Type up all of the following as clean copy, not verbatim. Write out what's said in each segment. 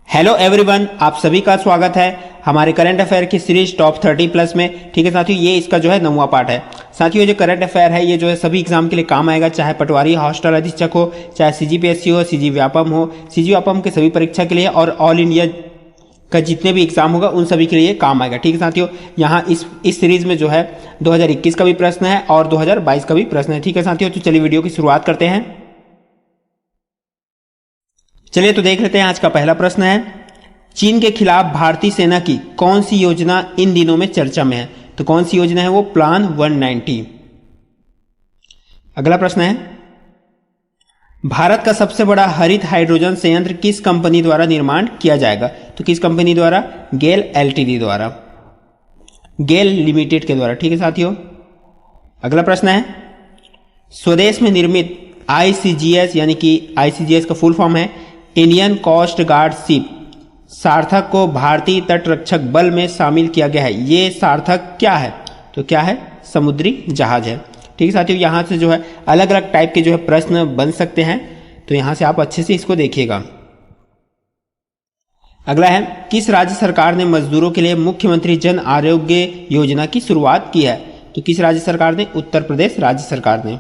Hello everyone, आप सभी का स्वागत है हमारे करंट अफेयर की सीरीज टॉप 30 प्लस में। ठीक है साथियों, ये इसका जो है 9वां पार्ट है। साथियों, जो करंट अफेयर है ये जो है सभी एग्जाम के लिए काम आएगा, चाहे पटवारी हॉस्टल अधीक्षक हो, चाहे सीजीपीएससी हो, सीजी व्यापम हो। सीजी व्यापम के सभी परीक्षा के लिए और ऑल इंडिया का जितने भी एग्जाम होगा उन सभी के लिए काम आएगा। ठीक है साथियों, यहाँ इस सीरीज में जो है 2021 का भी प्रश्न है और 2022 का भी प्रश्न है। ठीक है साथियों, तो चलिए वीडियो की शुरुआत करते हैं। चलिए तो देख लेते हैं। आज का पहला प्रश्न है, चीन के खिलाफ भारतीय सेना की कौन सी योजना इन दिनों में चर्चा में है? तो कौन सी योजना है वो? प्लान 190। अगला प्रश्न है, भारत का सबसे बड़ा हरित हाइड्रोजन संयंत्र किस कंपनी द्वारा निर्माण किया जाएगा? तो किस कंपनी द्वारा? गेल एलटीडी द्वारा, गेल लिमिटेड के द्वारा। ठीक है साथियों। अगला प्रश्न है, स्वदेश में निर्मित आईसीजीएस यानी कि आईसीजीएस का फुल फॉर्म है इंडियन कोस्ट गार्ड शिप सार्थक को भारतीय तटरक्षक बल में शामिल किया गया है। ये सार्थक क्या है? तो क्या है? समुद्री जहाज है। ठीक है साथियों, यहां से जो है अलग अलग टाइप के जो है प्रश्न बन सकते हैं, तो यहां से आप अच्छे से इसको देखिएगा। अगला है, किस राज्य सरकार ने मजदूरों के लिए मुख्यमंत्री जन आरोग्य योजना की शुरुआत की है? तो किस राज्य सरकार ने? उत्तर प्रदेश राज्य सरकार ने।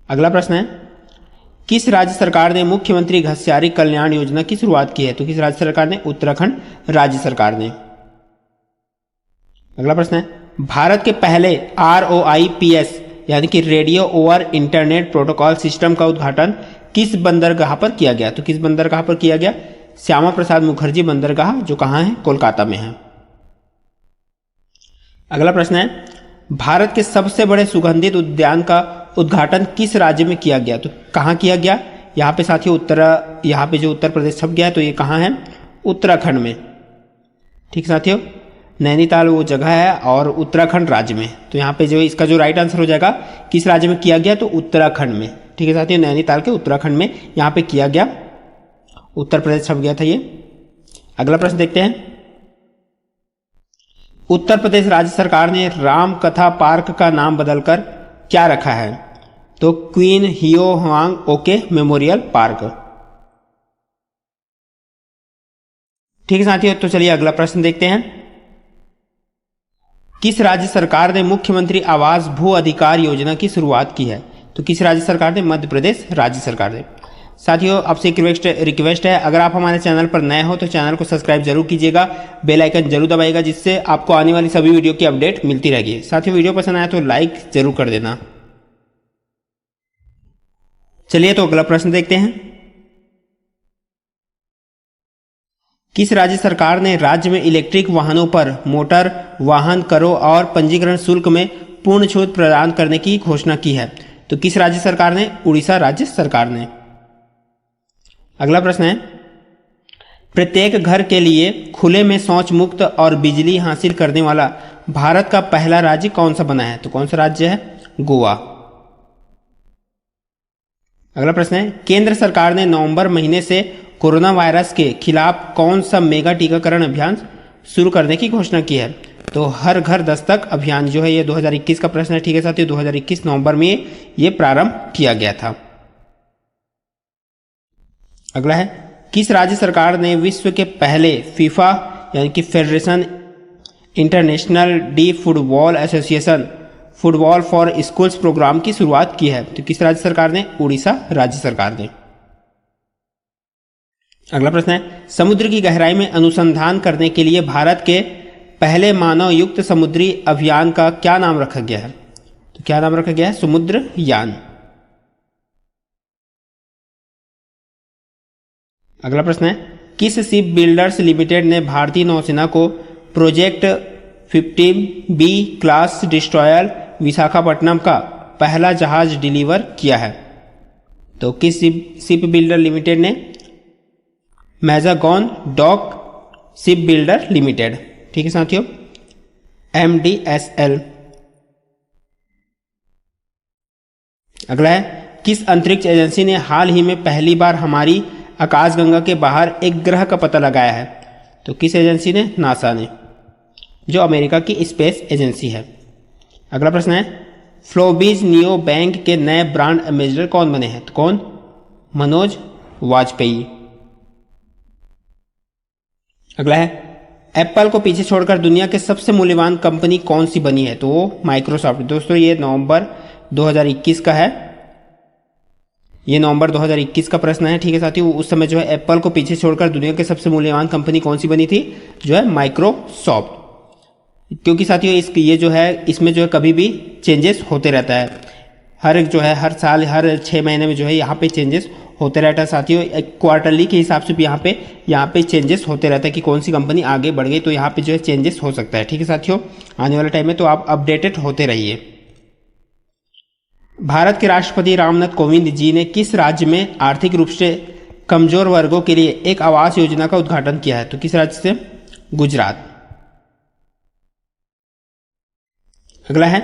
अगला प्रश्न है, किस राज्य सरकार ने मुख्यमंत्री घस्यारी कल्याण योजना की शुरुआत की है? तो किस राज्य सरकार ने? उत्तराखंड राज्य सरकार ने। अगला प्रश्न है, भारत के पहले ROIPS यानी कि radio over internet protocol system का उद्घाटन किस बंदरगाह पर किया गया? तो किस बंदरगाह पर किया गया? श्यामा प्रसाद मुखर्जी बंदरगाह, जो कहां है? कोलकाता में है। अगला प्रश्न है, भारत के सबसे बड़े सुगंधित उद्यान का उद्घाटन किस राज्य में किया गया? तो कहां किया गया? यहां पे साथियों यहां पे जो उत्तर प्रदेश छप गया है, तो ये कहां है? उत्तराखंड में। ठीक साथियों, नैनीताल वो जगह है और उत्तराखंड राज्य में। तो यहाँ पे जो इसका जो राइट आंसर हो जाएगा, किस राज्य में किया गया? तो उत्तराखंड में। ठीक है साथियों, नैनीताल के उत्तराखंड में यहाँ पे किया गया। उत्तर प्रदेश छप गया था ये। अगला प्रश्न देखते हैं, उत्तर प्रदेश राज्य सरकार ने राम कथा पार्क का नाम बदलकर क्या रखा है? तो क्वीन हियो हुआंग ओके मेमोरियल पार्क। ठीक है साथियों, तो चलिए अगला प्रश्न देखते हैं, किस राज्य सरकार ने मुख्यमंत्री आवास भू अधिकार योजना की शुरुआत की है? तो किस राज्य सरकार ने? मध्य प्रदेश राज्य सरकार ने। साथियों, आपसे एक रिक्वेस्ट है, अगर आप हमारे चैनल पर नए हो तो चैनल को सब्सक्राइब जरूर कीजिएगा, बेल आइकन जरूर दबाइएगा, जिससे आपको आने वाली सभी वीडियो की अपडेट मिलती रहेगी। साथियों, वीडियो पसंद आया तो लाइक जरूर कर देना। चलिए तो अगला प्रश्न देखते हैं, किस राज्य सरकार ने राज्य में इलेक्ट्रिक वाहनों पर मोटर वाहन करों और पंजीकरण शुल्क में पूर्ण छूट प्रदान करने की घोषणा की है? तो किस राज्य सरकार ने? उड़ीसा राज्य सरकार ने। अगला प्रश्न है, प्रत्येक घर के लिए खुले में शौच मुक्त और बिजली हासिल करने वाला भारत का पहला राज्य कौन सा बना है? तो कौन सा राज्य है? गोवा। अगला प्रश्न है, केंद्र सरकार ने नवंबर महीने से कोरोना वायरस के खिलाफ कौन सा मेगा टीकाकरण अभियान शुरू करने की घोषणा की है? तो हर घर दस्तक अभियान जो है ये 2021 का प्रश्न है। ठीक है साथियों, 2021 नवंबर में ये प्रारंभ किया गया था। अगला है, किस राज्य सरकार ने विश्व के पहले फीफा यानी कि federation international de football association football for schools programme की शुरुआत की है? तो किस राज्य सरकार ने? उड़ीसा राज्य सरकार ने। अगला प्रश्न है, समुद्र की गहराई में अनुसंधान करने के लिए भारत के पहले मानव युक्त समुद्री अभियान का क्या नाम रखा गया है? तो क्या नाम रखा गया है? समुद्र यान। अगला प्रश्न है, किस शिप बिल्डर्स लिमिटेड ने भारतीय नौसेना को project 15B class destroyer Visakhapatnam का पहला जहाज डिलीवर किया है? तो किस शिप बिल्डर लिमिटेड ने? Mazagon dock ship builder limited. ठीक है साथियों, MDSL। अगला है, किस अंतरिक्ष एजेंसी ने हाल ही में पहली बार हमारी आकाशगंगा के बाहर एक ग्रह का पता लगाया है? तो किस एजेंसी ने? नासा ने, जो अमेरिका की स्पेस एजेंसी है। अगला प्रश्न है, फ्लोबीज नियो बैंक के नए ब्रांड एम्बेसडर कौन बने हैं? तो कौन? मनोज वाजपेयी। अगला है एप्पल को पीछे छोड़कर दुनिया के सबसे मूल्यवान कंपनी कौन सी बनी है, तो वो माइक्रोसॉफ्ट। दोस्तों ये नवंबर 2021 का है, ये नवंबर 2021 का प्रश्न है। ठीक है साथियों, उस समय जो है एप्पल को पीछे छोड़कर दुनिया के सबसे मूल्यवान कंपनी कौन सी बनी थी, जो है माइक्रोसॉफ्ट। क्योंकि साथियों ये जो है इसमें जो है कभी भी चेंजेस होते रहता है, हर साल हर 6 महीने में जो है यहाँ पे चेंजेस होते रहता है साथियों। क्वार्टरली के हिसाब से भी यहाँ पे चेंजेस होते रहता है कि कौन सी कंपनी आगे बढ़ गई, तो यहाँ पे जो है चेंजेस हो सकता है। ठीक है साथियों, आने वाले टाइम में तो आप अपडेटेड होते रहिए। भारत के राष्ट्रपति रामनाथ कोविंद जी ने किस राज्य में आर्थिक रूप से कमजोर वर्गों के लिए एक आवास योजना का उद्घाटन किया है, तो किस राज्य से, गुजरात। अगला है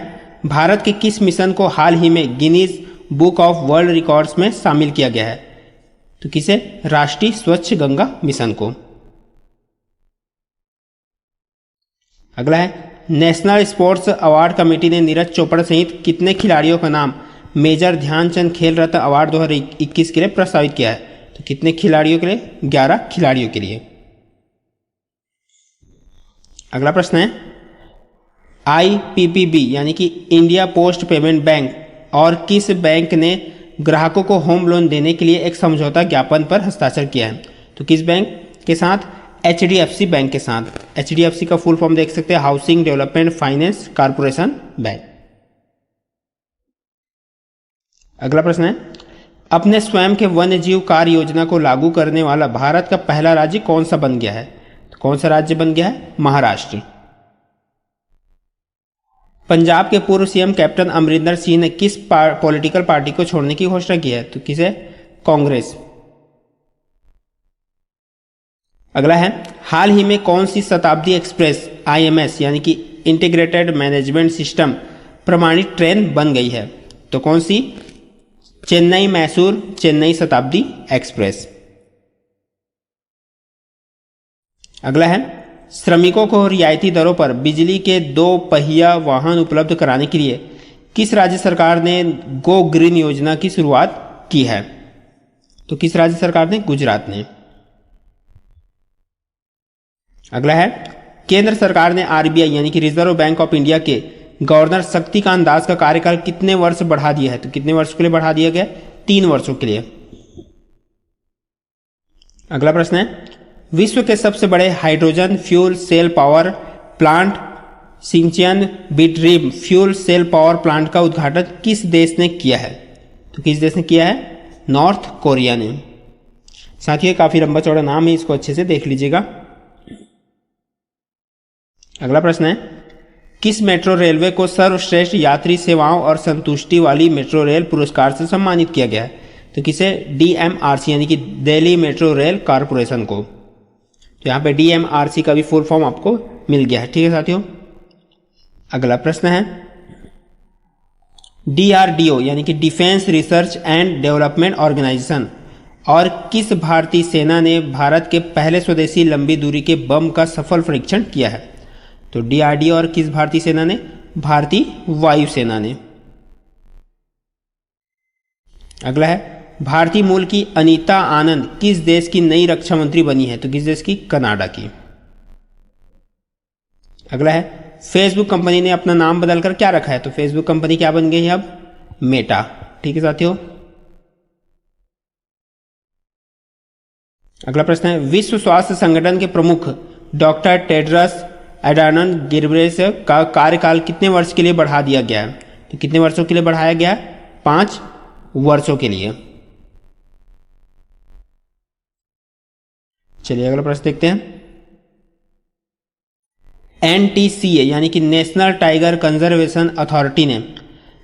भारत के किस मिशन को हाल ही में Guinness book of world records में शामिल किया गया है, तो किसे, राष्ट्रीय स्वच्छ गंगा मिशन को। अगला है नेशनल स्पोर्ट्स अवार्ड कमेटी ने नीरज चोपड़ा सहित कितने खिलाड़ियों का नाम मेजर ध्यानचंद खेल रत्न अवार्ड 2021 के लिए प्रस्तावित किया है, तो कितने खिलाड़ियों के लिए, 11 खिलाड़ियों के लिए। अगला प्रश्न है IPPB यानी कि इंडिया पोस्ट पेमेंट बैंक और किस बैंक ने ग्राहकों को होम लोन देने के लिए एक समझौता ज्ञापन पर हस्ताक्षर किया है, तो किस बैंक के साथ, HDFC बैंक के साथ। HDFC का फुल फॉर्म देख सकते हैं, housing development finance corporation bank. अगला प्रश्न है अपने स्वयं के वन्य जीव कार्य योजना को लागू करने वाला भारत का पहला राज्य कौन सा बन गया है, तो कौन सा राज्य बन गया है, महाराष्ट्र। पंजाब के पूर्व सीएम कैप्टन अमरिंदर सिंह ने किस पॉलिटिकल पार्टी को छोड़ने की घोषणा की है, तो किसे, कांग्रेस। अगला है हाल ही में कौन सी शताब्दी एक्सप्रेस IMS यानी कि इंटीग्रेटेड मैनेजमेंट सिस्टम प्रमाणित ट्रेन बन गई है, तो कौन सी, चेन्नई मैसूर चेन्नई शताब्दी एक्सप्रेस। अगला है श्रमिकों को रियायती दरों पर बिजली के 2 पहिया वाहन उपलब्ध कराने के लिए किस राज्य सरकार ने गो ग्रीन योजना की शुरुआत की है, तो किस राज्य सरकार ने, गुजरात ने। अगला है केंद्र सरकार ने RBI यानी कि रिजर्व बैंक ऑफ इंडिया के गवर्नर शक्तिकांत दास का कार्यकाल कितने वर्ष बढ़ा दिया है, तो कितने वर्ष के लिए बढ़ा दिया गया, 3 वर्षों के लिए। अगला प्रश्न है विश्व के सबसे बड़े hydrogen fuel cell power plant सिंचियन बिट्रीम फ्यूल सेल पावर प्लांट का उद्घाटन किस देश ने किया है, तो किस देश ने किया है, नॉर्थ कोरिया ने। साथियों काफी लंबा चौड़ा नाम है, इसको अच्छे से देख लीजिएगा। अगला प्रश्न है किस मेट्रो रेलवे को सर्वश्रेष्ठ यात्री सेवाओं और संतुष्टि वाली मेट्रो रेल पुरस्कार से सम्मानित किया गया है, तो किसे, DMRC यानी कि दिल्ली मेट्रो रेल कारपोरेशन को। तो यहाँ पे DMRC का भी फुल फॉर्म आपको मिल गया है। ठीक है साथियों, अगला प्रश्न है DRDO यानी कि defence research and development organisation और किस भारतीय सेना ने भारत के पहले स्वदेशी लंबी दूरी के बम का सफल परीक्षण किया है, तो DRDO और किस भारतीय सेना ने, भारतीय वायुसेना ने। अगला है भारतीय मूल की अनीता आनंद किस देश की नई रक्षा मंत्री बनी है, तो किस देश की, कनाडा की। अगला है फेसबुक कंपनी ने अपना नाम बदलकर क्या रखा है, तो फेसबुक कंपनी क्या बन गई है अब, मेटा। ठीक है साथियों, अगला प्रश्न है विश्व स्वास्थ्य संगठन के प्रमुख डॉक्टर टेड्रस एडानॉन गिब्रेयेसस का कार्यकाल कितने वर्ष के लिए बढ़ा दिया गया है, तो कितने वर्षों के लिए बढ़ाया गया है, 5 वर्षों के लिए। चलिए अगला प्रश्न देखते हैं NTCA यानी कि नेशनल टाइगर कंजर्वेशन अथॉरिटी ने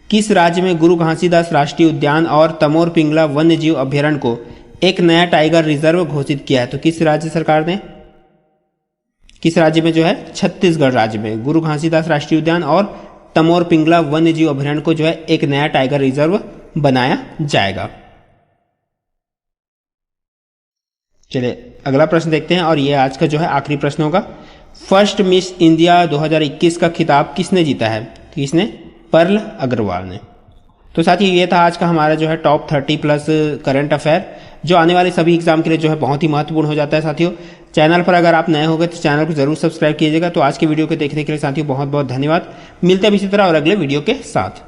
किस राज्य में गुरु घासीदास राष्ट्रीय उद्यान और तमोर पिंगला वन्य जीव अभ्यारण्य को एक नया टाइगर रिजर्व घोषित किया है, तो किस राज्य सरकार ने, किस राज्य में जो है, छत्तीसगढ़ राज्य में गुरु घासीदास राष्ट्रीय उद्यान और तमोर पिंगला वन्य जीव अभ्यारण्य को जो है एक नया टाइगर रिजर्व बनाया जाएगा। चलिए अगला प्रश्न देखते हैं और ये आज का जो है आखिरी प्रश्न होगा। फर्स्ट मिस इंडिया 2021 का खिताब किसने जीता है, तो किसने, पर्ल अग्रवाल ने। तो साथियों ये था आज का हमारा जो है टॉप 30 प्लस करंट अफेयर, जो आने वाले सभी एग्जाम के लिए जो है बहुत ही महत्वपूर्ण हो जाता है साथियों। चैनल पर अगर आप नए हो गए तो चैनल को जरूर सब्सक्राइब कीजिएगा। तो आज के वीडियो को देखने के लिए साथियों बहुत बहुत धन्यवाद। मिलते हैं इसी तरह और अगले वीडियो के साथ।